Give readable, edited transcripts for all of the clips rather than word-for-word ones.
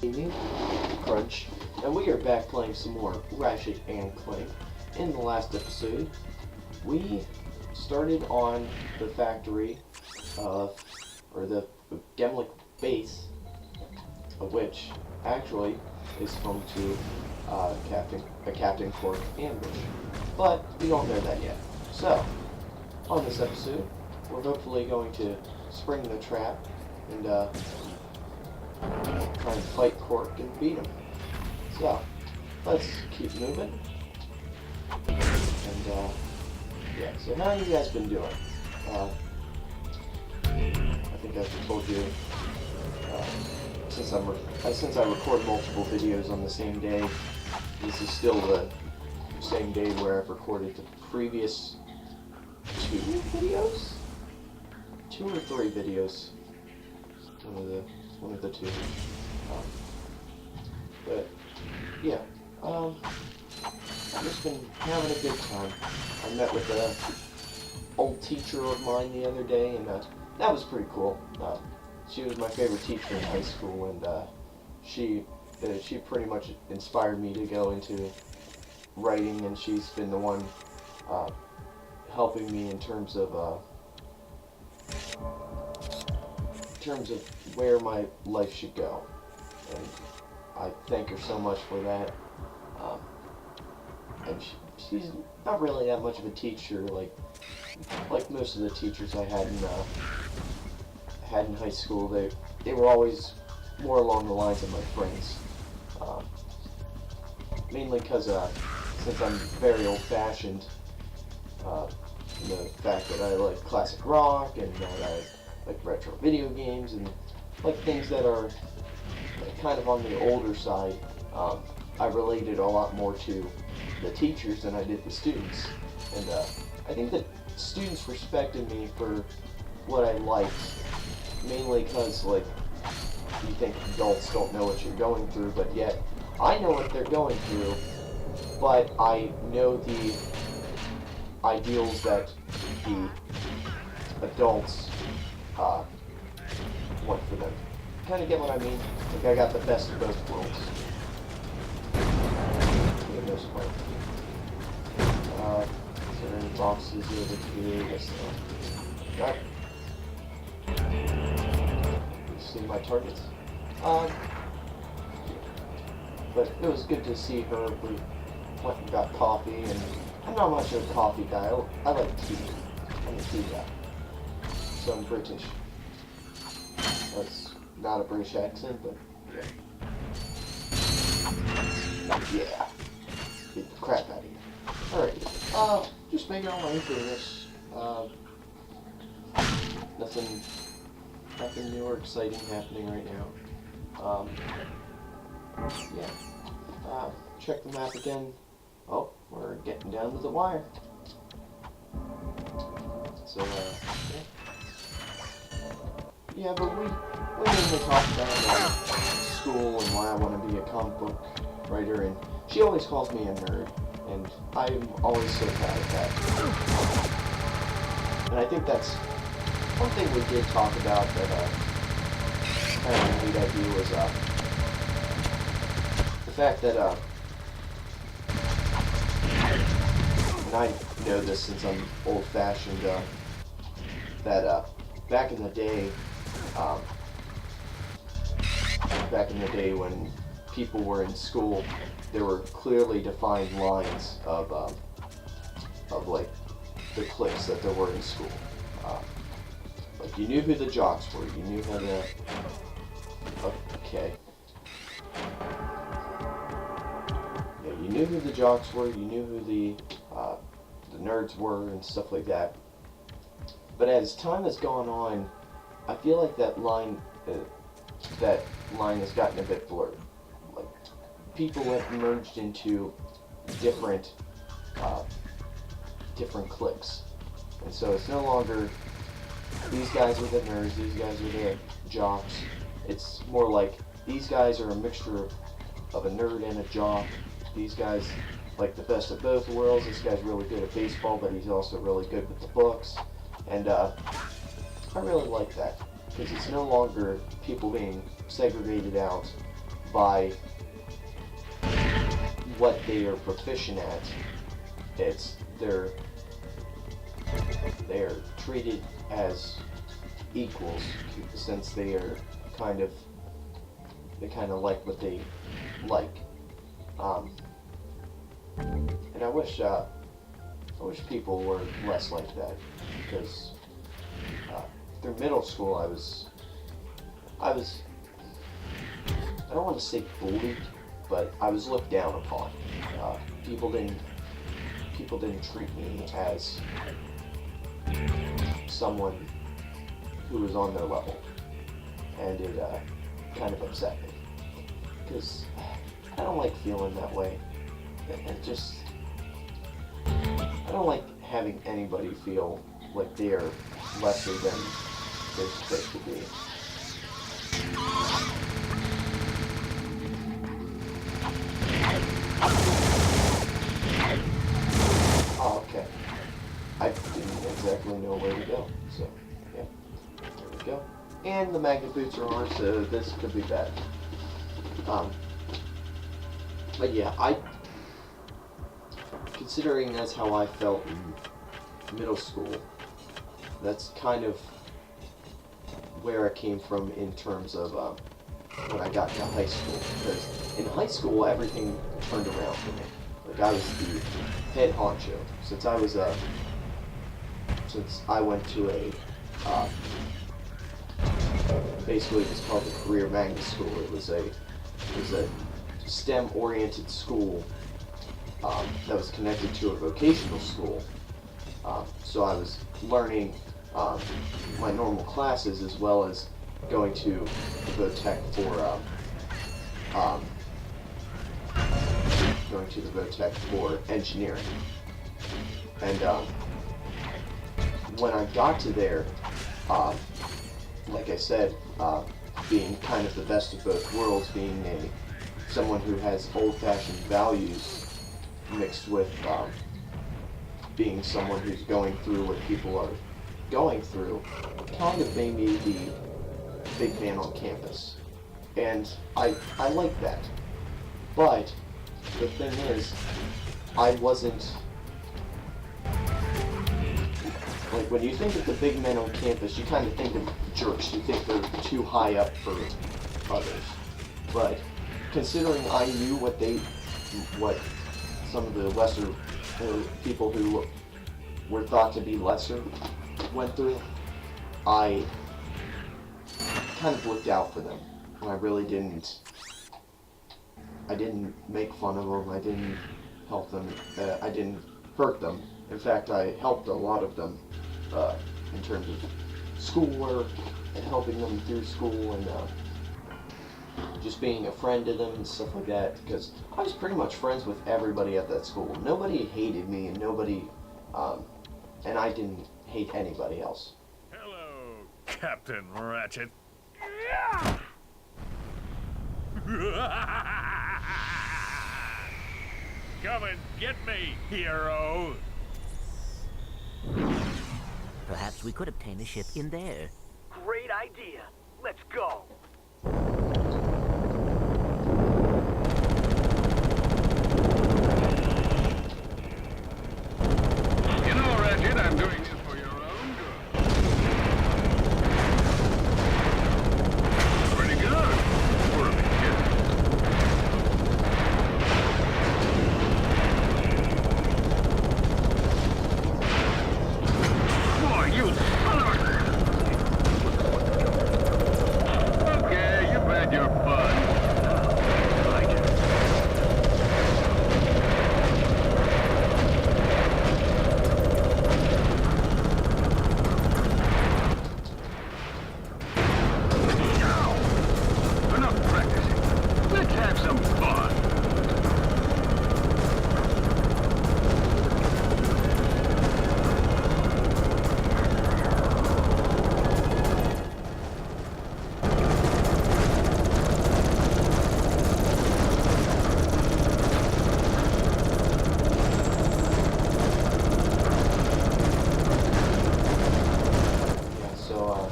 Evening, Crunch, and we are back playing some more Ratchet and Clank. In the last episode, we started on the factory or the Gemlik Base, of which actually is home to Captain Qwark ambush. But we don't know that yet. So, on this episode, we're hopefully going to spring the trap and try and fight Qwark and beat him. So, let's keep moving. And, yeah, so how have you guys been doing? I think I've told you, since I record multiple videos on the same day, this is still the same day where I've recorded the previous 2 videos? 2 or 3 videos. One of the 2. But yeah, I've just been having a good time. I met with an old teacher of mine the other day, and that was pretty cool. She was my favorite teacher in high school, and she pretty much inspired me to go into writing, and she's been the one helping me in terms of where my life should go, and I thank her so much for that. And she's not really that much of a teacher, like most of the teachers I had in high school. They were always more along the lines of my friends, mainly because since I'm very old-fashioned, the fact that I like classic rock and that I like retro video games and like things that are kind of on the older side, I related a lot more to the teachers than I did the students. And I think that students respected me for what I liked, mainly because, like, you think adults don't know what you're going through, but yet I know what they're going through, but I know the ideals that the adults want for them. Kind of get what I mean? Like, I got the best of both worlds. For the most part. Is there any boxes over here? Yes, no. Got it. You see my targets? But it was good to see her. We went and got coffee, and I'm not much of a coffee guy. I like tea. I'm a tea guy. So I'm British. That's not a British accent, but yeah. Beat the crap out of you. Alright, just making our way through this. Nothing new or exciting happening right now. Yeah. Check the map again. Oh, we're getting down to the wire. So, yeah, but we mainly talk about school and why I want to be a comic book writer, and she always calls me a nerd, and I'm always so proud of that. And I think that's one thing we did talk about that kind of a neat idea was the fact that and I know this since I'm old-fashioned, that back in the day when people were in school, there were clearly defined lines of like the cliques that there were in school. Like, you knew who the jocks were, you knew how to. Okay. Yeah, you knew who the jocks were, you knew who the nerds were, and stuff like that. But as time has gone on, I feel like that line has gotten a bit blurred. Like, people have merged into different cliques, and so it's no longer these guys are the nerds, these guys are the jocks. It's more like these guys are a mixture of a nerd and a jock. These guys like the best of both worlds. This guy's really good at baseball, but he's also really good with the books. And I really like that, because it's no longer people being segregated out by what they are proficient at. It's they're treated as equals since they kind of like what they like. And I wish people were less like that, because through middle school I don't want to say bullied, but I was looked down upon. People didn't treat me as someone who was on their level, and it kind of upset me, because I don't like feeling that way. I don't like having anybody feel like they're lesser than they're supposed to be. Oh, okay. I didn't exactly know where to go, so yeah, there we go. And the magnet boots are on, so this could be bad. But yeah, considering that's how I felt in middle school, that's kind of where I came from in terms of when I got to high school. Because in high school, everything turned around for me. Like, I was the head honcho. Since I went to basically it was called the Career Magnet School. It was a STEM-oriented school that was connected to a vocational school. So I was learning my normal classes as well as going to the VOTech for engineering. And when I got to there, like I said, being kind of the best of both worlds, being someone who has old-fashioned values mixed with being someone who's going through what people are going through, kind of made me the big man on campus. And I like that. But the thing is, I wasn't... Like, when you think of the big men on campus, you kind of think of jerks. You think they're too high up for others. But considering I knew what some of the lesser people who were thought to be lesser went through, I kind of looked out for them. And I really didn't make fun of them. I didn't help them. I didn't hurt them. In fact, I helped a lot of them in terms of schoolwork and helping them through school and just being a friend to them and stuff like that, because I was pretty much friends with everybody at that school. Nobody hated me, and and I didn't hate anybody else. Hello, Captain Ratchet. Come and get me, hero. Perhaps we could obtain a ship in there. Great idea. Let's go. You know, Ratchet, I'm doing this for your own good. Pretty good for a beginner. Boy, you son of a... Okay, you've had your fun. Enough practicing. Let's have some fun. Yeah, so,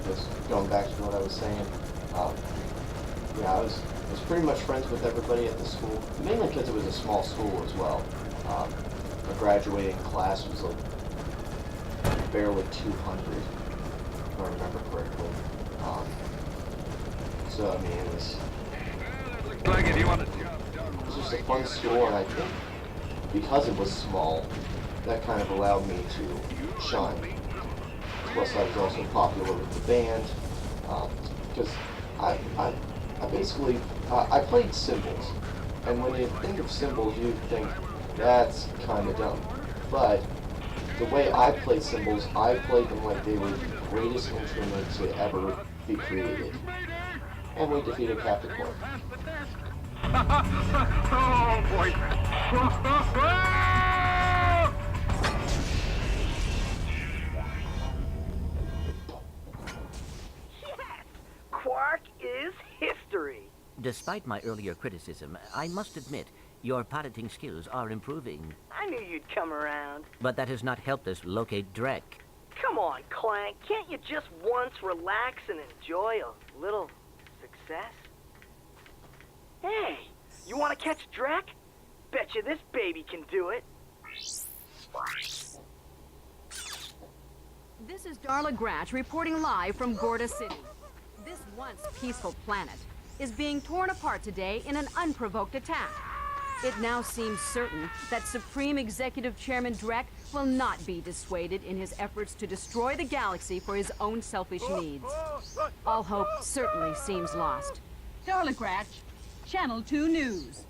just going back to what I was saying, yeah, I was pretty much friends with everybody at the school, mainly because it was a small school as well. The graduating class was like barely 200, if I remember correctly. So I mean, it was Like if you want to job done. it was just a fun school, and I think because it was small, that kind of allowed me to shine. Plus, I was also popular with the band, because I basically, I played cymbals, and when you think of cymbals, you think that's kind of dumb. But the way I played cymbals, I played them like they were the greatest instrument to ever be created. And we defeated Captain Qwark. Oh boy. Yes! Qwark is history. Despite my earlier criticism, I must admit, your piloting skills are improving. I knew you'd come around. But that has not helped us locate Drek. Come on, Clank. Can't you just once relax and enjoy a little success? Hey, you want to catch Drek? Betcha this baby can do it. This is Darla Gratch reporting live from Gorda City. This once peaceful planet is being torn apart today in an unprovoked attack. It now seems certain that Supreme Executive Chairman Drek will not be dissuaded in his efforts to destroy the galaxy for his own selfish needs. All hope certainly seems lost. Darla Gratch, Channel 2 News.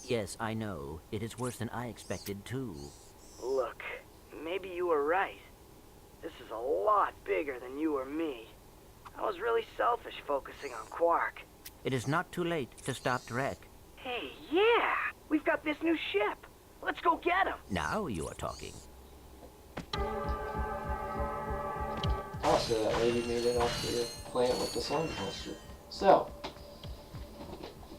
Yes, I know. It is worse than I expected, too. Look, maybe you were right. This is a lot bigger than you or me. I was really selfish focusing on Qwark. It is not too late to stop Drek. Hey, yeah! We've got this new ship. Let's go get him. Now you are talking. Oh, so that lady made it off the planet with the sound monster. So,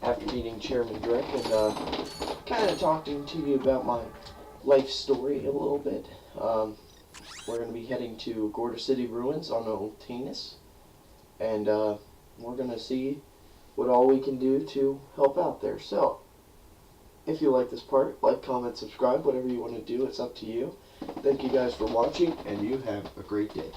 after meeting Chairman Drek and kind of talking to you about my life story a little bit, we're going to be heading to Gorda City Ruins on Oltanus, and we're going to see what all we can do to help out there. So, if you like this part, like, comment, subscribe, whatever you want to do, it's up to you. Thank you guys for watching, and you have a great day.